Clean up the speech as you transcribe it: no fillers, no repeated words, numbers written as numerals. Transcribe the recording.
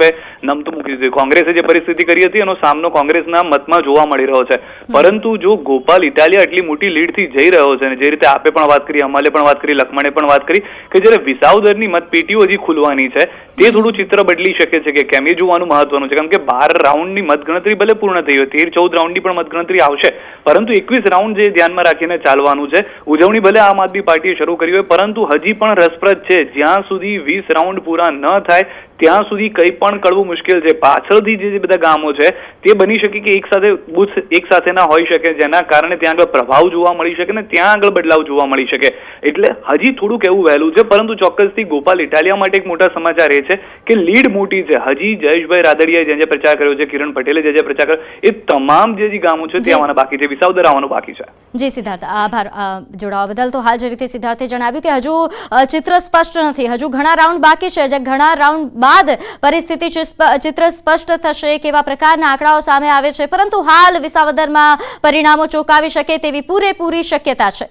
ભાજપે નમતું મૂકી દીધું. કોંગ્રેસે જે પરિસ્થિતિ કરી હતી એનો સામનો કોંગ્રેસના મતમાં જોવા મળી રહ્યો છે. પરંતુ જો ગોપાલ ઇટાલિયા એટલી મોટી લીડથી જઈ રહ્યો છે અને જે રીતે આપે પણ વાત કરી, અમાલે પણ વાત કરી, લખમણે પણ વાત કરી કે જ્યારે વિસાવદરની મતપેટીઓ હજી ખુલવાની છે તે થોડું ચિત્ર બદલી શકે છે કે કેમ, એ જોવાનું મહત્વનું છે. કારણ કે 12 રાઉન્ડની મતગણતરી ભલે પૂર્ણ થઈ હોય, 13-14 રાઉન્ડની પણ મતગણતરી આવશે, પરંતુ 21 રાઉન્ડ જે ધ્યાનમાં રાખીને ચાલવાનું છે. ઉજવણી ભલે આમ આદમી પાર્ટીએ શરૂ કરી હોય, પરંતુ હજી પણ રસપ્રદ છે. જ્યાં સુધી 20 રાઉન્ડ પૂરા ન થાય ત્યાં સુધી કંઈ પણ કરવું મુશ્કેલ છે. પાછળથી જે બધા ગામો છે તે બની શકે કે એક સાથે બુથ એક સાથે ના હોઈ શકે, જેના કારણે ત્યાં આગળ પ્રભાવ જોવા મળી શકે ને ત્યાં આગળ બદલાવ જોવા મળી શકે. એટલે હજી થોડુંક એવું વહેલું છે, પરંતુ ચોક્કસથી ગોપાલ ઇટાલિયા માટે એક મોટા સમાચાર એ છે કે લીડ મોટી છે. હજી જયેશભાઈ રાદડિયાએ જે પ્રચાર કર્યો છે, કિરણ પટેલે જે પ્રચાર કર્યો, એ તમામ જે ગામો છે તે આવવાના બાકી છે, વિસાવદર આવવાનું બાકી છે. જી સિદ્ધાર્થ, આભાર જોડાવા બદલ. તો હાલ જે રીતે સિદ્ધાર્થે જણાવ્યું કે હજુ ચિત્ર સ્પષ્ટ નથી, હજુ ઘણા રાઉન્ડ બાકી છે. જે ઘણા રાઉન્ડ બાદ પરિસ્થિતિ ચિત્ર સ્પષ્ટ થશે, કેવા પ્રકારના આંકડાઓ સામે આવે છે, પરંતુ હાલ વિસાવદરમાં પરિણામો ચોંકાવી શકે તેવી પૂરેપૂરી શક્યતા છે.